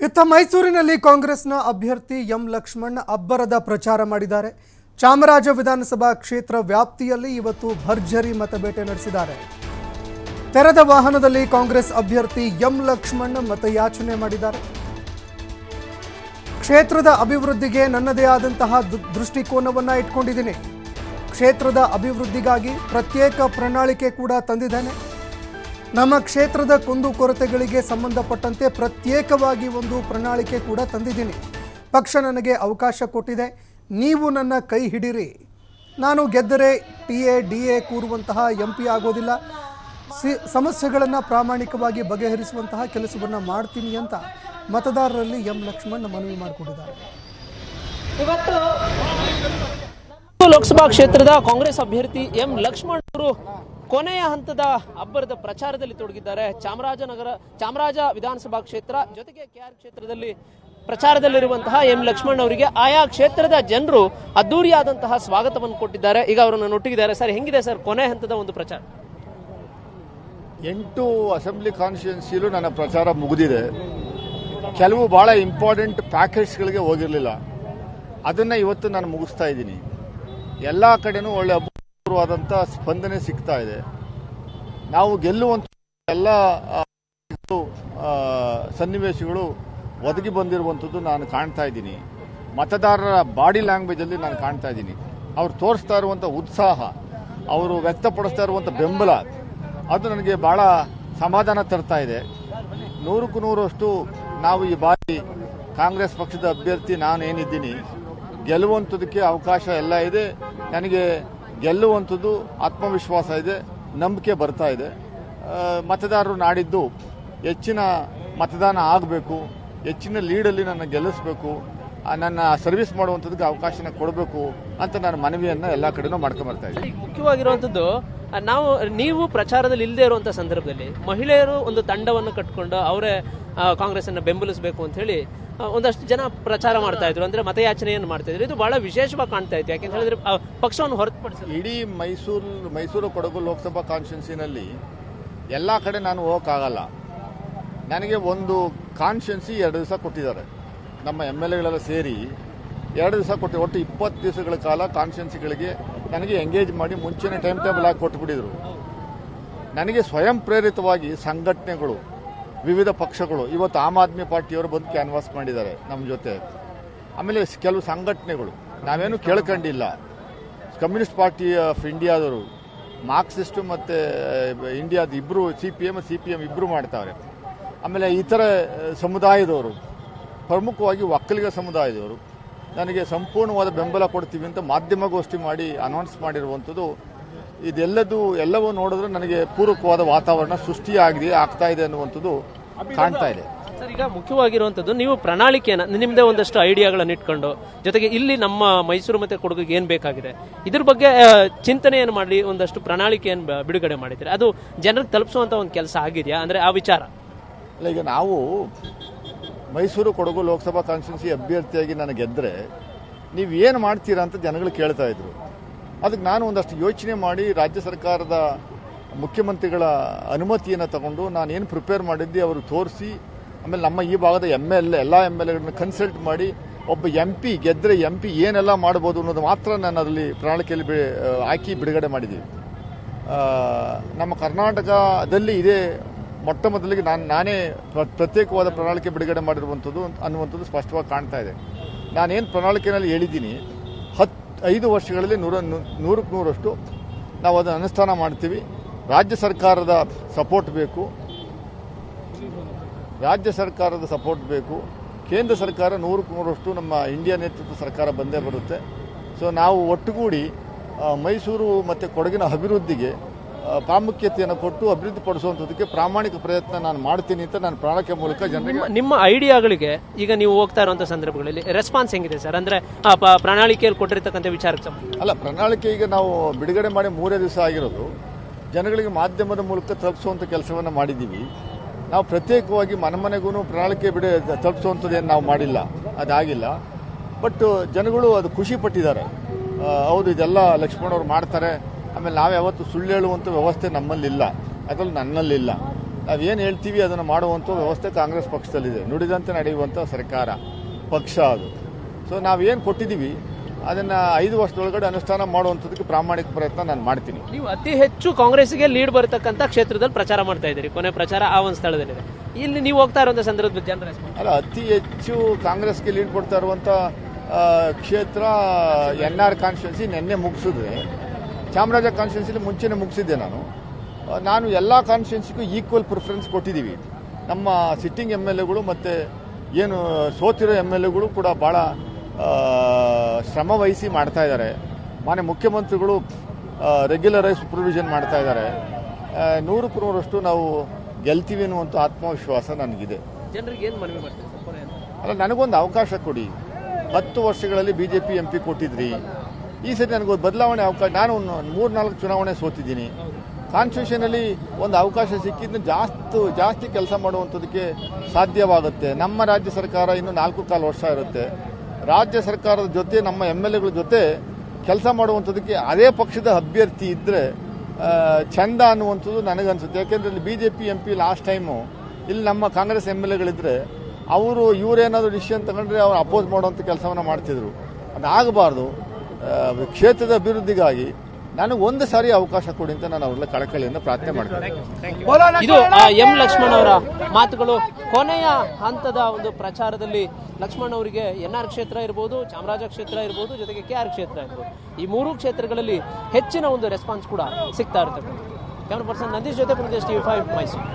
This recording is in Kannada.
ಇತ್ತ ಮೈಸೂರಿನಲ್ಲಿ ಕಾಂಗ್ರೆಸ್ನ ಅಭ್ಯರ್ಥಿ ಎಂ ಲಕ್ಷ್ಮಣ್ ಅಬ್ಬರದ ಪ್ರಚಾರ ಮಾಡಿದ್ದಾರೆ. ಚಾಮರಾಜ ವಿಧಾನಸಭಾ ಕ್ಷೇತ್ರ ವ್ಯಾಪ್ತಿಯಲ್ಲಿ ಇವತ್ತು ಭರ್ಜರಿ ಮತಬೇಟೆ ನಡೆಸಿದ್ದಾರೆ. ತೆರೆದ ವಾಹನದಲ್ಲಿ ಕಾಂಗ್ರೆಸ್ ಅಭ್ಯರ್ಥಿ ಎಂ ಲಕ್ಷ್ಮಣ್ ಮತಯಾಚನೆ ಮಾಡಿದ್ದಾರೆ. ಕ್ಷೇತ್ರದ ಅಭಿವೃದ್ಧಿಗೆ ನನ್ನದೇ ಆದಂತಹ ದೃಷ್ಟಿಕೋನವನ್ನು ಇಟ್ಕೊಂಡಿದ್ದೀನಿ. ಕ್ಷೇತ್ರದ ಅಭಿವೃದ್ಧಿಗಾಗಿ ಪ್ರತ್ಯೇಕ ಪ್ರಣಾಳಿಕೆ ಕೂಡ ತಂದಿದ್ದೇನೆ. ನಮ್ಮ ಕ್ಷೇತ್ರದ ಕುಂದುಕೊರತೆಗಳಿಗೆ ಸಂಬಂಧಪಟ್ಟಂತೆ ಪ್ರತ್ಯೇಕವಾಗಿ ಒಂದು ಪ್ರಣಾಳಿಕೆ ಕೂಡ ತಂದಿದ್ದೀನಿ. ಪಕ್ಷ ನನಗೆ ಅವಕಾಶ ಕೊಟ್ಟಿದೆ, ನೀವು ನನ್ನ ಕೈ ಹಿಡಿರಿ. ನಾನು ಗೆದ್ದರೆ TA DA ಕೂರುವಂತಹ MP ಆಗೋದಿಲ್ಲ. ಸಮಸ್ಯೆಗಳನ್ನು ಪ್ರಾಮಾಣಿಕವಾಗಿ ಬಗೆಹರಿಸುವಂತಹ ಕೆಲಸವನ್ನು ಮಾಡ್ತೀನಿ ಅಂತ ಮತದಾರರಲ್ಲಿ ಎಂ ಲಕ್ಷ್ಮಣ್ ಮನವಿ ಮಾಡಿಕೊಂಡಿದ್ದಾರೆ. ಲೋಕಸಭಾ ಕ್ಷೇತ್ರದ ಕಾಂಗ್ರೆಸ್ ಅಭ್ಯರ್ಥಿ ಎಂ ಲಕ್ಷ್ಮಣ್ ಅವರು ಕೊನೆಯ ಹಂತದ ಅಬ್ಬರದ ಪ್ರಚಾರದಲ್ಲಿ ತೊಡಗಿದ್ದಾರೆ. ಚಾಮರಾಜ ವಿಧಾನಸಭಾ ಕ್ಷೇತ್ರ ಜೊತೆಗೆ KR ಕ್ಷೇತ್ರದಲ್ಲಿ ಪ್ರಚಾರದಲ್ಲಿರುವಂತಹ ಎಂ ಲಕ್ಷ್ಮಣ್ ಅವರಿಗೆ ಆಯಾ ಕ್ಷೇತ್ರದ ಜನರು ಅದ್ದೂರಿಯಾದಂತಹ ಸ್ವಾಗತವನ್ನು ಕೊಟ್ಟಿದ್ದಾರೆ. ಈಗ ಅವರನ್ನು ನೊಟ್ಟಿಗಿದ್ದಾರೆ. ಸರ್, ಹೆಂಗಿದೆ ಸರ್ ಕೊನೆ ಹಂತದ ಒಂದು ಪ್ರಚಾರ? 8 ಅಸೆಂಬ್ಲಿ ಕಾನ್ಸ್ಟಿಟ್ಯೂನ್ಸಿಲೂ ನನ್ನ ಪ್ರಚಾರ ಮುಗಿದಿದೆ. ಕೆಲವು ಬಹಳ ಇಂಪಾರ್ಟೆಂಟ್ ಪ್ಯಾಕೇಜ್ಗಳಿಗೆ ಹೋಗಿರಲಿಲ್ಲ, ಅದನ್ನು ಇವತ್ತು ನಾನು ಮುಗಿಸ್ತಾ ಇದ್ದೀನಿ. ಎಲ್ಲ ಕಡೆನೂ ಒಳ್ಳೆ ಅಭೂತಪೂರ್ವವಾದಂಥ ಸ್ಪಂದನೆ ಸಿಗ್ತಾ ಇದೆ. ನಾವು ಗೆಲ್ಲುವಂಥ ಎಲ್ಲ ಸನ್ನಿವೇಶಗಳು ಒದಗಿ ಬಂದಿರುವಂಥದ್ದು ನಾನು ಕಾಣ್ತಾ ಇದ್ದೀನಿ. ಮತದಾರರ ಬಾಡಿ ಲ್ಯಾಂಗ್ವೇಜಲ್ಲಿ ನಾನು ಕಾಣ್ತಾ ಇದ್ದೀನಿ. ಅವ್ರು ತೋರಿಸ್ತಾ ಇರುವಂಥ ಉತ್ಸಾಹ, ಅವರು ವ್ಯಕ್ತಪಡಿಸ್ತಾ ಇರುವಂಥ ಬೆಂಬಲ, ಅದು ನನಗೆ ಭಾಳ ಸಮಾಧಾನ ತರ್ತಾ ಇದೆ. 100ಕ್ಕೂ 100ರಷ್ಟು ನಾವು ಈ ಬಾರಿ ಕಾಂಗ್ರೆಸ್ ಪಕ್ಷದ ಅಭ್ಯರ್ಥಿ ನಾನೇನಿದ್ದೀನಿ ಗೆಲ್ಲುವಂಥದಕ್ಕೆ ಅವಕಾಶ ಎಲ್ಲ ಇದೆ. ನನಗೆ ಗೆಲ್ಲುವಂಥದ್ದು ಆತ್ಮವಿಶ್ವಾಸ ಇದೆ, ನಂಬಿಕೆ ಬರ್ತಾ ಇದೆ. ಮತದಾರರು ನಾಡಿದ್ದು ಹೆಚ್ಚಿನ ಮತದಾನ ಆಗಬೇಕು, ಹೆಚ್ಚಿನ ಲೀಡಲ್ಲಿ ನನ್ನ ಗೆಲ್ಲಿಸಬೇಕು, ನನ್ನ ಸರ್ವಿಸ್ ಮಾಡುವಂಥದ್ದಕ್ಕೆ ಅವಕಾಶನ ಕೊಡಬೇಕು ಅಂತ ನಾನು ಮನವಿಯನ್ನು ಎಲ್ಲ ಕಡೆನೂ ಮಾಡ್ಕೊಂಬರ್ತಾ ಇದ್ದೀನಿ. ಮುಖ್ಯವಾಗಿರುವಂಥದ್ದು, ನೀವು ಪ್ರಚಾರದಲ್ಲಿ ಇಲ್ಲದೆ ಇರುವಂಥ ಸಂದರ್ಭದಲ್ಲಿ ಮಹಿಳೆಯರು ಒಂದು ತಂಡವನ್ನು ಕಟ್ಟಿಕೊಂಡು ಅವರೇ ಕಾಂಗ್ರೆಸ್ ಅನ್ನು ಬೆಂಬಲಿಸಬೇಕು ಅಂತ ಹೇಳಿ ಒಂದಷ್ಟು ಜನ ಪ್ರಚಾರ ಮಾಡ್ತಾ ಇದ್ರು, ಅಂದ್ರೆ ಮತಯಾಚನೆಯನ್ನು ಮಾಡ್ತಾ ಇದ್ರು. ಇದು ಬಹಳ ವಿಶೇಷವಾಗಿ ಕಾಣ್ತಾ ಇತ್ತು. ಯಾಕೆಂತ ಹೇಳಿದ್ರೆ ಪಕ್ಷವನ್ನು ಹೊರತುಪಡಿಸಿ ಇಡೀ ಮೈಸೂರು ಕೊಡಗು ಲೋಕಸಭಾ ಕಾನ್ಸ್ಟಿಟ್ಯೂನ್ಸಿನಲ್ಲಿ ಎಲ್ಲ ಕಡೆ ನಾನು ಹೋಗೋಕ್ಕಾಗಲ್ಲ. ನನಗೆ ಒಂದು ಕಾನ್ಸ್ಟಿಟ್ಯೂನ್ಸಿ 2 ದಿವಸ ಕೊಟ್ಟಿದ್ದಾರೆ. ನಮ್ಮ MLAಗಳೆಲ್ಲ ಸೇರಿ 2 ದಿವಸ ಕೊಟ್ಟು ಒಟ್ಟು 20 ದಿವಸಗಳ ಕಾಲ ಕಾನ್ಸ್ಟಿಟ್ಯೂನ್ಸಿಗಳಿಗೆ ನನಗೆ ಎಂಗೇಜ್ ಮಾಡಿ ಮುಂಚೆನೇ ಟೈಮ್ ಟೇಬಲ್ ಆಗಿ ಕೊಟ್ಟುಬಿಟ್ಟಿದ್ರು. ನನಗೆ ಸ್ವಯಂ ಪ್ರೇರಿತವಾಗಿ ಸಂಘಟನೆಗಳು, ವಿವಿಧ ಪಕ್ಷಗಳು, ಇವತ್ತು ಆಮ್ ಆದ್ಮಿ ಪಾರ್ಟಿಯವರು ಬಂದು ಕ್ಯಾನ್ವಾಸ್ ಮಾಡಿದ್ದಾರೆ ನಮ್ಮ ಜೊತೆ. ಆಮೇಲೆ ಕೆಲವು ಸಂಘಟನೆಗಳು ನಾವೇನು ಕೇಳ್ಕೊಂಡಿಲ್ಲ. ಕಮ್ಯುನಿಸ್ಟ್ ಪಾರ್ಟಿ ಆಫ್ ಇಂಡಿಯಾದವರು, ಮಾರ್ಕ್ಸಿಸ್ಟು ಮತ್ತು ಇಂಡಿಯಾದ ಇಬ್ಬರು CPM ಇಬ್ಬರು ಮಾಡ್ತಾವ್ರೆ. ಆಮೇಲೆ ಇತರ ಸಮುದಾಯದವರು, ಪ್ರಮುಖವಾಗಿ ಒಕ್ಕಲಿಗ ಸಮುದಾಯದವರು ನನಗೆ ಸಂಪೂರ್ಣವಾದ ಬೆಂಬಲ ಕೊಡ್ತೀವಿ ಅಂತ ಮಾಧ್ಯಮಗೋಷ್ಠಿ ಮಾಡಿ ಅನೌನ್ಸ್ ಮಾಡಿರುವಂಥದ್ದು. ಎಲ್ಲವೂ ನೋಡಿದ್ರೆ ನನಗೆ ಪೂರಕವಾದ ವಾತಾವರಣ ಆಗ್ತಾ ಇದೆ ಅನ್ನುವಂಥದ್ದು ಕಾಣ್ತಾ ಇದೆ. ಸರ್, ಈಗ ಮುಖ್ಯವಾಗಿರುವಂಥದ್ದು, ನೀವು ಪ್ರಣಾಳಿಕೆಯನ್ನು ನಿಮ್ಮದೇ ಒಂದಷ್ಟು ಐಡಿಯಾಗಳನ್ನು ಇಟ್ಕೊಂಡು, ಜೊತೆಗೆ ಇಲ್ಲಿ ನಮ್ಮ ಮೈಸೂರು ಮತ್ತು ಕೊಡಗಿಗೆ ಏನು ಬೇಕಾಗಿದೆ ಇದ್ರ ಬಗ್ಗೆ ಚಿಂತನೆಯನ್ನು ಮಾಡಿ ಒಂದಷ್ಟು ಪ್ರಣಾಳಿಕೆಯನ್ನು ಬಿಡುಗಡೆ ಮಾಡಿದ್ರೆ ಅದು ಜನರಿಗೆ ತಲುಪಿಸುವಂಥ ಒಂದು ಕೆಲಸ ಆಗಿದೆಯಾ? ಅಂದರೆ ಆ ವಿಚಾರ ಅಲ್ಲ, ಈಗ ನಾವು ಮೈಸೂರು ಕೊಡಗು ಲೋಕಸಭಾ ಕಾನ್ಸ್ಟಿಟ್ಯೂನ್ಸಿ ಅಭ್ಯರ್ಥಿಯಾಗಿ ನಾನು ಗೆದ್ದರೆ ನೀವು ಏನು ಮಾಡ್ತೀರಾ ಅಂತ ಜನಗಳು ಕೇಳ್ತಾ ಇದ್ರು. ಅದಕ್ಕೆ ನಾನು ಒಂದಷ್ಟು ಯೋಚನೆ ಮಾಡಿ ರಾಜ್ಯ ಸರ್ಕಾರದ ಮುಖ್ಯಮಂತ್ರಿಗಳ ಅನುಮತಿಯನ್ನು ತಗೊಂಡು ನಾನೇನು ಪ್ರಿಪೇರ್ ಮಾಡಿದ್ದೆ ಅವರು ತೋರಿಸಿ, ಆಮೇಲೆ ನಮ್ಮ ಈ ಭಾಗದ ಎಲ್ಲ MLAಗಳನ್ನ ಕನ್ಸಲ್ಟ್ ಮಾಡಿ ಒಬ್ಬ MP ಗೆದ್ದರೆ MP ಏನೆಲ್ಲ ಮಾಡ್ಬೋದು ಅನ್ನೋದು ಮಾತ್ರ ನಾನು ಅದರಲ್ಲಿ ಪ್ರಣಾಳಿಕೆಯಲ್ಲಿ ಹಾಕಿ ಬಿಡುಗಡೆ ಮಾಡಿದ್ದೀವಿ. ನಮ್ಮ ಕರ್ನಾಟಕದಲ್ಲಿ ಇದೇ ಮೊಟ್ಟ ಮೊದಲಿಗೆ ನಾನೇ ಪ್ರತ್ಯೇಕವಾದ ಪ್ರಣಾಳಿಕೆ ಬಿಡುಗಡೆ ಮಾಡಿರುವಂಥದ್ದು ಅನ್ನುವಂಥದ್ದು ಸ್ಪಷ್ಟವಾಗಿ ಕಾಣ್ತಾ ಇದೆ. ನಾನೇನು ಪ್ರಣಾಳಿಕೆಯಲ್ಲಿ ಹೇಳಿದ್ದೀನಿ, 5 ವರ್ಷಗಳಲ್ಲಿ 100ಕ್ಕೆ 100ರಷ್ಟು ನಾವು ಅದನ್ನು ಅನುಷ್ಠಾನ ಮಾಡ್ತೀವಿ. ರಾಜ್ಯ ಸರ್ಕಾರದ ಸಪೋರ್ಟ್ ಬೇಕು, ಕೇಂದ್ರ ಸರ್ಕಾರ 100ಕ್ಕೆ 100ರಷ್ಟು ನಮ್ಮ ಇಂಡಿಯಾ ನೇತೃತ್ವ ಸರ್ಕಾರ ಬಂದೇ ಬರುತ್ತೆ. ಸೊ ನಾವು ಒಟ್ಟುಗೂಡಿ ಮೈಸೂರು ಮತ್ತು ಕೊಡಗಿನ ಅಭಿವೃದ್ಧಿಗೆ ಪ್ರಾಮುಖ್ಯತೆಯನ್ನು ಕೊಟ್ಟು ಅಭಿವೃದ್ಧಿ ಪಡಿಸುವಂಥದ್ದಕ್ಕೆ ಪ್ರಾಮಾಣಿಕ ಪ್ರಯತ್ನ ನಾನು ಮಾಡ್ತೀನಿ ಅಂತ ನಾನು ಪ್ರಣಾಳಿಕೆ ಮೂಲಕ ಜನರಿಗೆ. ನಿಮ್ಮ ಐಡಿಯಾಗಳಿಗೆ ಈಗ ನೀವು ಹೋಗ್ತಾ ಇರುವಂಥ ಸಂದರ್ಭಗಳಲ್ಲಿ ರೆಸ್ಪಾನ್ಸ್ ಹೆಂಗಿದೆ ಸರ್? ಅಂದರೆ ಪ್ರಣಾಳಿಕೆಯಲ್ಲಿ ಕೊಟ್ಟಿರ್ತಕ್ಕಂಥ ವಿಚಾರಕ್ಕೆ ಅಲ್ಲ, ಪ್ರಣಾಳಿಕೆ ಈಗ ನಾವು ಬಿಡುಗಡೆ ಮಾಡಿ 3 ದಿವಸ ಆಗಿರೋದು. ಜನಗಳಿಗೆ ಮಾಧ್ಯಮದ ಮೂಲಕ ತಲುಪಿಸುವಂಥ ಕೆಲಸವನ್ನು ಮಾಡಿದ್ದೀವಿ. ನಾವು ಪ್ರತ್ಯೇಕವಾಗಿ ಮನೆಗೂ ಪ್ರಣಾಳಿಕೆ ತಲುಪಿಸುವಂಥದ್ದು ಏನು ನಾವು ಮಾಡಿಲ್ಲ, ಅದಾಗಿಲ್ಲ. ಬಟ್ ಜನಗಳು ಅದು ಖುಷಿ ಪಟ್ಟಿದ್ದಾರೆ. ಹೌದು, ಇದೆಲ್ಲ ಲಕ್ಷ್ಮಣ್ ಅವರು ಮಾಡ್ತಾರೆ. ಆಮೇಲೆ ನಾವು ಯಾವತ್ತು ಸುಳ್ಳು ಹೇಳುವಂಥ ವ್ಯವಸ್ಥೆ ನಮ್ಮಲ್ಲಿಲ್ಲ, ಅದರಲ್ಲಿ ನನ್ನಲ್ಲಿಲ್ಲ. ನಾವೇನು ಹೇಳ್ತೀವಿ ಅದನ್ನು ಮಾಡುವಂಥ ವ್ಯವಸ್ಥೆ ಕಾಂಗ್ರೆಸ್ ಪಕ್ಷದಲ್ಲಿದೆ. ನುಡಿದಂತೆ ನಡೆಯುವಂಥ ಸರ್ಕಾರ ಪಕ್ಷ ಅದು. ಸೊ ನಾವೇನು ಕೊಟ್ಟಿದ್ದೀವಿ ಅದನ್ನು 5 ವರ್ಷದೊಳಗಡೆ ಅನುಷ್ಠಾನ ಮಾಡುವಂಥದ್ದಕ್ಕೆ ಪ್ರಾಮಾಣಿಕ ಪ್ರಯತ್ನ ನಾನು ಮಾಡ್ತೀನಿ. ನೀವು ಅತಿ ಹೆಚ್ಚು ಕಾಂಗ್ರೆಸ್ಗೆ ಲೀಡ್ ಬರತಕ್ಕಂಥ ಕ್ಷೇತ್ರದಲ್ಲಿ ಪ್ರಚಾರ ಮಾಡ್ತಾ ಇದ್ದೀರಿ. ಕೊನೆ ಪ್ರಚಾರ ಆ ಒಂದು ಸ್ಥಳದಲ್ಲಿದೆ. ಇಲ್ಲಿ ನೀವು ಹೋಗ್ತಾ ಇರುವಂಥ ಸಂದರ್ಭದಲ್ಲಿ ಜನರ ಅಲ್ಲ, ಅತಿ ಹೆಚ್ಚು ಕಾಂಗ್ರೆಸ್ಗೆ ಲೀಡ್ ಕೊಡ್ತಾ ಇರುವಂಥ ಕ್ಷೇತ್ರ NR ಕಾನ್ಸ್ಟಿಟ್ಯೂನ್ಸಿ ನಿನ್ನೆ ಮುಗಿಸಿದ್ರೆ, ಚಾಮರಾಜ ಕಾನ್ಸ್ಟಿಟ್ಯೂನ್ಸಿಲಿ ಮುಂಚೆನೇ ಮುಗಿಸಿದ್ದೆ ನಾನು ಎಲ್ಲ ಕಾನ್ಸ್ಟಿಟ್ಯೂನ್ಸಿಗೂ ಈಕ್ವಲ್ ಪ್ರಿಫರೆನ್ಸ್ ಕೊಟ್ಟಿದ್ದೀವಿ. ನಮ್ಮ ಸಿಟ್ಟಿಂಗ್ MLAಗಳು ಮತ್ತು ಏನು ಸೋತಿರೋ MLAಗಳು ಕೂಡ ಭಾಳ ಶ್ರಮ ವಹಿಸಿ ಮಾಡ್ತಾ ಇದ್ದಾರೆ. ಮಾನ್ಯ ಮುಖ್ಯಮಂತ್ರಿಗಳು ರೆಗ್ಯುಲರೈಸ್ ಸೂಪರ್ವಿಷನ್ ಮಾಡ್ತಾ ಇದ್ದಾರೆ. 100% ನಾವು ಗೆಲ್ತೀವಿ ಅನ್ನುವಂಥ ಆತ್ಮವಿಶ್ವಾಸ ನನಗಿದೆ. ಜನರಿಗೆ ಏನು ಮನವಿ ಮಾಡ್ತಾರೆ? ಅಲ್ಲ, ನನಗೊಂದು ಅವಕಾಶ ಕೊಡಿ. 10 ವರ್ಷಗಳಲ್ಲಿ BJP MP ಕೊಟ್ಟಿದ್ರಿ. ಈ ಸರಿ ನನಗೊಂದು ಬದಲಾವಣೆ ಅವಕಾಶ. ನಾನು 3-4 ಚುನಾವಣೆ ಸೋತಿದ್ದೀನಿ. ಕಾನ್ಸ್ಟಿಟ್ಯೂಷನಲ್ಲಿ ಒಂದು ಅವಕಾಶ ಸಿಕ್ಕಿದ್ದು ಜಾಸ್ತಿ ಕೆಲಸ ಮಾಡುವಂಥದ್ದಕ್ಕೆ ಸಾಧ್ಯವಾಗುತ್ತೆ. ನಮ್ಮ ರಾಜ್ಯ ಸರ್ಕಾರ ಇನ್ನು 4 ವರ್ಷ ಇರುತ್ತೆ. ರಾಜ್ಯ ಸರ್ಕಾರದ ಜೊತೆ ನಮ್ಮ MLAಗಳ ಜೊತೆ ಕೆಲಸ ಮಾಡುವಂಥದ್ದಕ್ಕೆ ಅದೇ ಪಕ್ಷದ ಅಭ್ಯರ್ಥಿ ಇದ್ದರೆ ಚಂದ ಅನ್ನುವಂಥದ್ದು ನನಗನ್ಸುತ್ತೆ. ಯಾಕೆಂದರೆ ಇಲ್ಲಿ BJP MP ಲಾಸ್ಟ್ ಟೈಮು ಇಲ್ಲಿ ನಮ್ಮ ಕಾಂಗ್ರೆಸ್ MLAಗಳಿದ್ದರೆ ಇವರೇನಾದರೂ ಡಿಸಿಷನ್ ತಗೊಂಡ್ರೆ ಅವ್ರು ಅಪೋಸ್ ಮಾಡುವಂಥ ಕೆಲಸವನ್ನು ಮಾಡ್ತಿದ್ರು. ಅದಾಗಬಾರ್ದು. ಕ್ಷೇತ್ರದ ಅಭಿವೃದ್ಧಿಗಾಗಿ ನನಗೆ ಒಂದು ಸಾರಿ ಅವಕಾಶ ಕೊಡಿ ಅಂತ ನಾನು ಅವ್ರಲ್ಲ ಕಳಕಳಿಯಿಂದ ಪ್ರಾರ್ಥನೆ ಮಾಡ್ತೀನಿ. ಇದು ಎಂ ಲಕ್ಷ್ಮಣ್ ಅವರ ಮಾತುಗಳು. ಕೊನೆಯ ಹಂತದ ಒಂದು ಪ್ರಚಾರದಲ್ಲಿ ಲಕ್ಷ್ಮಣ್ ಅವರಿಗೆ NR ಕ್ಷೇತ್ರ ಇರ್ಬೋದು, ಚಾಮರಾಜ ಕ್ಷೇತ್ರ ಇರ್ಬೋದು, ಜೊತೆಗೆ KR ಕ್ಷೇತ್ರ ಇರ್ಬೋದು, ಈ 3 ಕ್ಷೇತ್ರಗಳಲ್ಲಿ ಹೆಚ್ಚಿನ ಒಂದು ರೆಸ್ಪಾನ್ಸ್ ಕೂಡ ಸಿಗ್ತಾ ಇರ್ತಕ್ಕಂಥದ್ದು. ಕ್ಯಾಮರಾ ಪರ್ಸನ್ ನಂದೀಶ್ ಜೊತೆ ಪ್ರದೇಶ್ TV5 ಮೈಸೂರು.